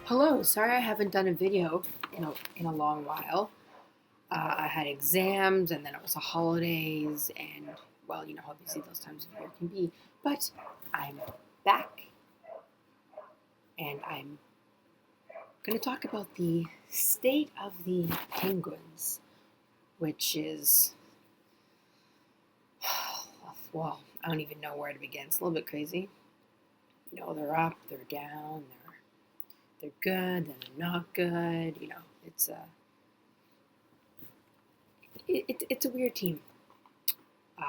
Hello, sorry I haven't done a video in a long while. I had exams and then it was the holidays and well, how busy those times of year can be. But I'm back and I'm going to talk about the state of the Penguins, which is, well, I don't even know where to begin. It's a little bit crazy. They're up, they're down, they're good, then they're not good. It's a it's a weird team.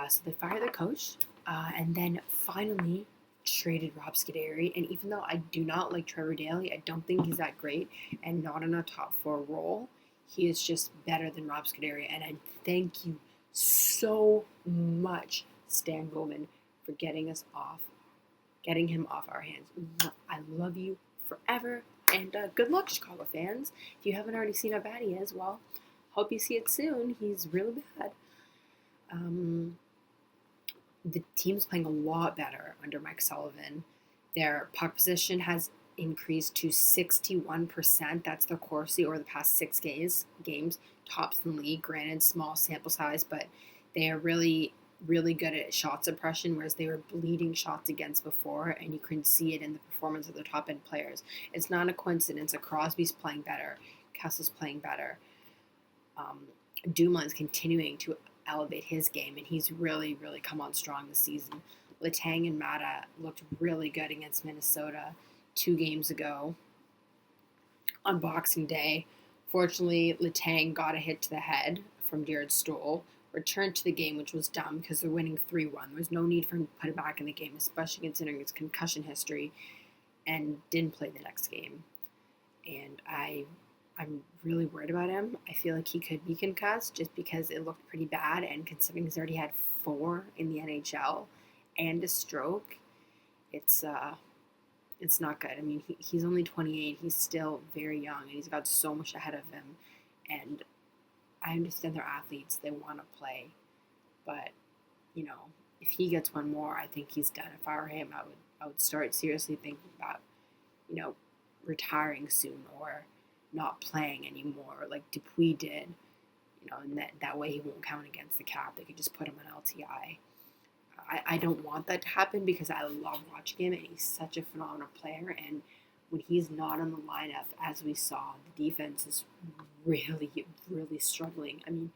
So they fired their coach, and then finally traded Rob Scuderi. And even though I do not like Trevor Daley, I don't think he's that great, and not in a top four role. He is just better than Rob Scuderi, and I thank you so much, Stan Bowman, for getting him off our hands. I love you forever, and good luck, Chicago fans. If you haven't already seen how bad he is, well, hope you see it soon. He's really bad. The team's playing a lot better under Mike Sullivan. Their puck position has increased to 61%. That's their Corsi over the past 6 games. Tops in the league. Granted, small sample size, but they are really, really good at shot suppression, whereas they were bleeding shots against before, and you couldn't see it in the performance of the top end players. It's not a coincidence that Crosby's playing better, Kessel's playing better. Dumoulin's continuing to elevate his game, and he's really, really come on strong this season. Letang and Mata looked really good against Minnesota 2 games ago on Boxing Day. Fortunately, Letang got a hit to the head from Jared Stoll, returned to the game, which was dumb because they're winning 3-1. There was no need for him to put it back in the game, especially considering his concussion history, and didn't play the next game. And I'm really worried about him. I feel like he could be concussed just because it looked pretty bad, and considering he's already had 4 in the NHL and a stroke, it's not good. I mean, he's only 28. He's still very young, and he's got so much ahead of him. And I understand they're athletes; they want to play, but if he gets one more, I think he's done. If I were him, I would start seriously thinking about retiring soon or not playing anymore like Dupuis did, and that way he won't count against the cap. They could just put him on LTI. I don't want that to happen because I love watching him, and he's such a phenomenal player. And when he's not in the lineup, as we saw, the defense is really, really struggling. I mean,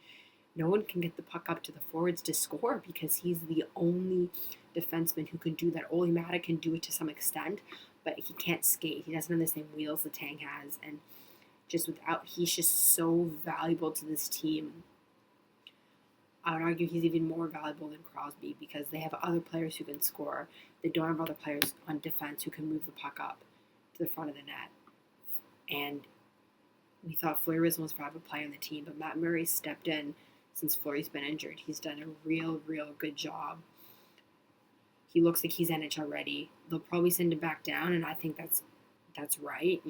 no one can get the puck up to the forwards to score because he's the only defenseman who can do that. Ole Mata can do it to some extent, but he can't skate. He doesn't have the same wheels the Tang has, and he's just so valuable to this team. I would argue he's even more valuable than Crosby because they have other players who can score. They don't have other players on defense who can move the puck up to the front of the net. And we thought Fleury was the most valuable player on the team, but Matt Murray stepped in since Fleury's been injured. He's done a real, real good job. He looks like he's NHL ready. They'll probably send him back down, and I think that's right,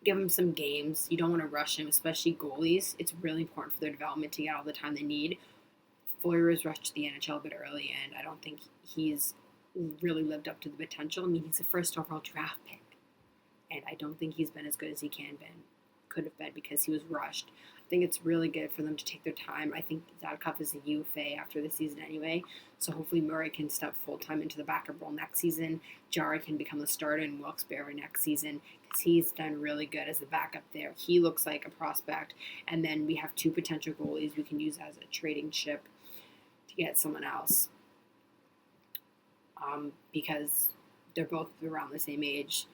Give them some games. You don't want to rush him, especially goalies. It's really important for their development to get all the time they need. Fleury was rushed to the NHL a bit early, and I don't think he's really lived up to the potential. I mean, he's a first overall draft pick, and I don't think he's been as good as he could have been because he was rushed. I think it's really good for them to take their time. I think Zadkov is a UFA after the season anyway, so hopefully Murray can step full-time into the backup role next season. Jari can become the starter in Wilkes-Barre next season because he's done really good as a backup there. He looks like a prospect, and then we have 2 potential goalies we can use as a trading chip to get someone else because they're both around the same age.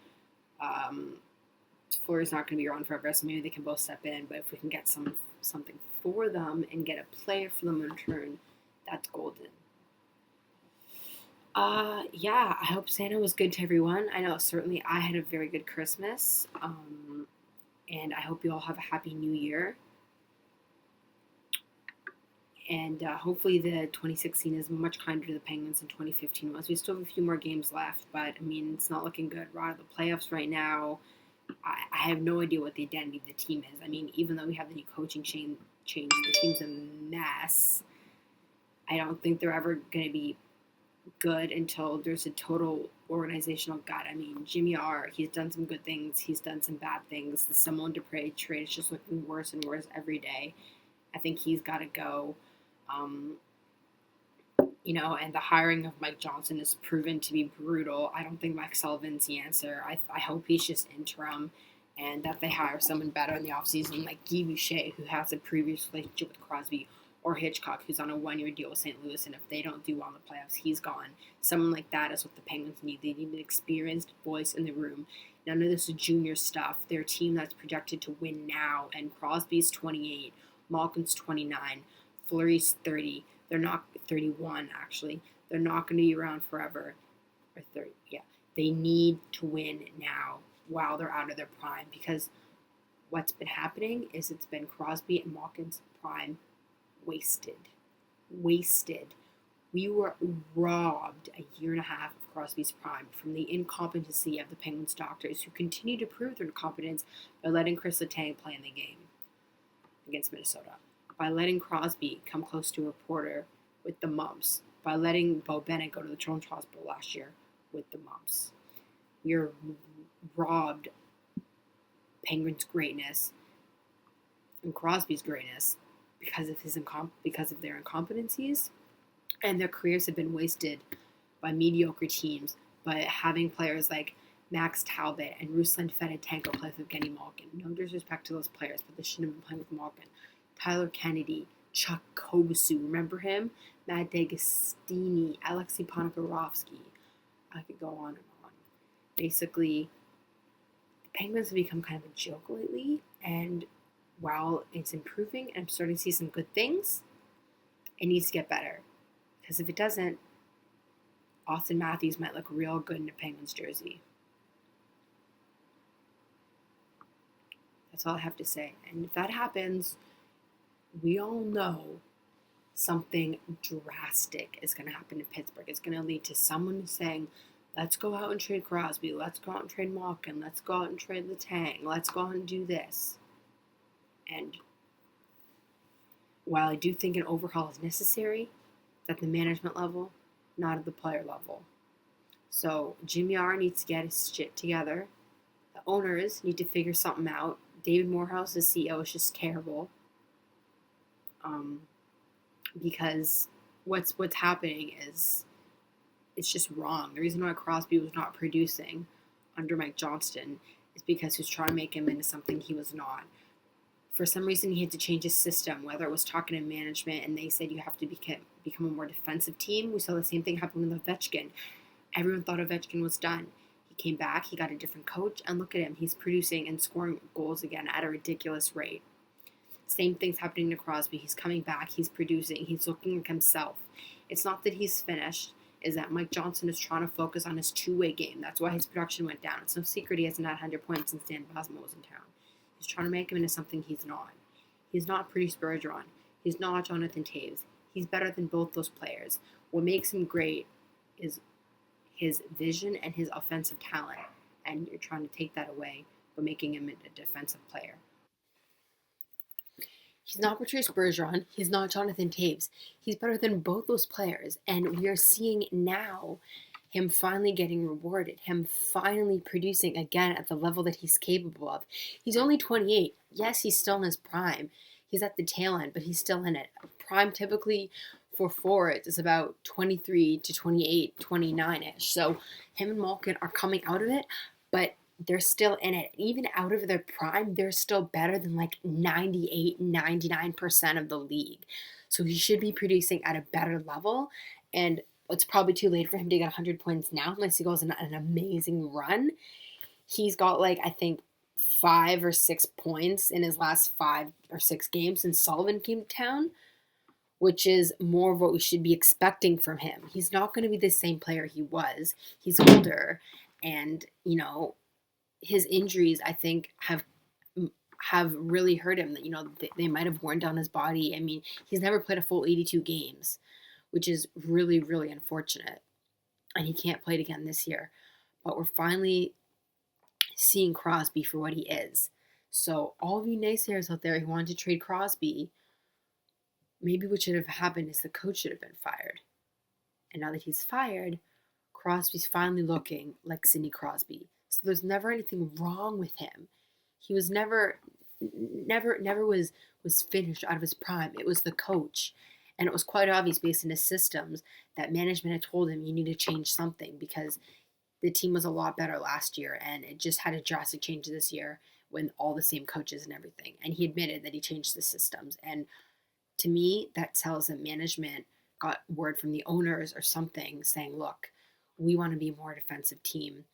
Fleury's not going to be around forever, so maybe they can both step in. But if we can get something for them and get a player for them in return, that's golden. Yeah, I hope Santa was good to everyone. I know certainly I had a very good Christmas, and I hope you all have a happy New Year. And hopefully the 2016 is much kinder to the Penguins than 2015 was. We still have a few more games left, but I mean, it's not looking good. We're out of the playoffs right now. I have no idea what the identity of the team is. I mean, even though we have the new coaching change, the team's a mess. I don't think they're ever going to be good until there's a total organizational gut. I mean, Jimmy R, he's done some good things. He's done some bad things. The Simone Dupre trade is just looking worse and worse every day. I think he's got to go. And the hiring of Mike Johnson has proven to be brutal. I don't think Mike Sullivan's the answer. I hope he's just interim and that they hire someone better in the offseason like Guy Boucher, who has a previous relationship with Crosby, or Hitchcock, who's on a one-year deal with St. Louis, and if they don't do well in the playoffs, he's gone. Someone like that is what the Penguins need. They need an experienced voice in the room. None of this is junior stuff. They're a team that's projected to win now, and Crosby's 28, Malkin's 29, Fleury's 30. They're not 31, actually. They're not going to be around forever. Or 30, yeah. They need to win now while they're out of their prime, because what's been happening is it's been Crosby and Malkin's prime wasted. We were robbed a year and a half of Crosby's prime from the incompetency of the Penguins doctors, who continue to prove their incompetence by letting Chris Letang play in the game against Minnesota, by letting Crosby come close to a reporter with the mumps, by letting Bo Bennett go to the Children's Hospital last year with the mumps. We are robbed Penguins' greatness and Crosby's greatness because of their incompetencies, and their careers have been wasted by mediocre teams, by having players like Max Talbot and Ruslan Fedotenko play with Evgeny Malkin. No disrespect to those players, but they shouldn't have been playing with Malkin. Tyler Kennedy, Chuck Kobasu, remember him? Matt D'Agostini, Alexei Ponikarovsky. I could go on and on. Basically, the Penguins have become kind of a joke lately, and while it's improving and I'm starting to see some good things, it needs to get better. Because if it doesn't, Austin Matthews might look real good in a Penguins jersey. That's all I have to say. And if that happens, we all know something drastic is going to happen in Pittsburgh. It's going to lead to someone saying, let's go out and trade Crosby. Let's go out and trade Malkin. Let's go out and trade Letang. Let's go out and do this. And while I do think an overhaul is necessary, it's at the management level, not at the player level. So Jimmy R needs to get his shit together. The owners need to figure something out. David Morehouse, the CEO, is just terrible. Because what's happening is it's just wrong. The reason why Crosby was not producing under Mike Johnston is because he was trying to make him into something he was not. For some reason, he had to change his system, whether it was talking to management and they said you have to become a more defensive team. We saw the same thing happen with Ovechkin. Everyone thought Ovechkin was done. He came back, he got a different coach, and look at him. He's producing and scoring goals again at a ridiculous rate. Same thing's happening to Crosby. He's coming back, he's producing, he's looking like himself. It's not that he's finished, is that Mike Johnson is trying to focus on his two-way game. That's why his production went down. It's no secret he hasn't had 100 points since Dan Bosma was in town. He's trying to make him into something he's not. He's not Pretty Bergeron. He's not Jonathan Toews. He's better than both those players. What makes him great is his vision and his offensive talent. And you're trying to take that away by making him a defensive player. He's not Patrice Bergeron. He's not Jonathan Toews. He's better than both those players. And we are seeing now him finally getting rewarded, him finally producing again at the level that he's capable of. He's only 28. Yes, he's still in his prime. He's at the tail end, but he's still in it. Prime typically for forwards is about 23 to 28, 29-ish. So him and Malkin are coming out of it, but they're still in it. Even out of their prime, they're still better than like 98, 99% of the league. So he should be producing at a better level, and it's probably too late for him to get 100 points now unless he goes on an amazing run. He's got I think 5 or 6 points in his last 5 or 6 games since Sullivan came to town, which is more of what we should be expecting from him. He's not going to be the same player he was. He's older, and, his injuries, I think, have really hurt him. They might have worn down his body. I mean, he's never played a full 82 games, which is really, really unfortunate. And he can't play it again this year. But we're finally seeing Crosby for what he is. So all of you naysayers out there who wanted to trade Crosby, maybe what should have happened is the coach should have been fired. And now that he's fired, Crosby's finally looking like Sidney Crosby. So there's never anything wrong with him. He was never was finished out of his prime. It was the coach. And it was quite obvious based on his systems that management had told him you need to change something because the team was a lot better last year and it just had a drastic change this year when all the same coaches and everything. And he admitted that he changed the systems. And to me, that tells that management got word from the owners or something saying, look, we want to be a more defensive team,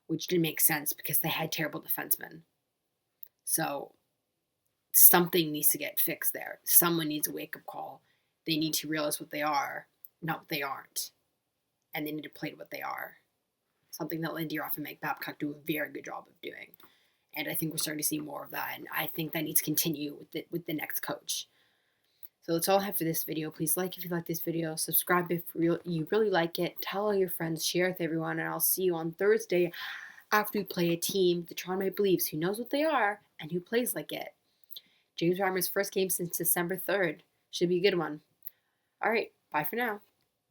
which didn't make sense because they had terrible defensemen. So something needs to get fixed there. Someone needs a wake-up call. They need to realize what they are, not what they aren't. And they need to play to what they are. Something that Lindy Ruff and Mike Babcock do a very good job of doing. And I think we're starting to see more of that. And I think that needs to continue with the next coach. So that's all I have for this video. Please like if you like this video. Subscribe if you really like it. Tell all your friends. Share with everyone. And I'll see you on Thursday after we play a team, the Toronto Maple Leafs, who knows what they are and who plays like it. James Reimer's first game since December 3rd. Should be a good one. All right. Bye for now.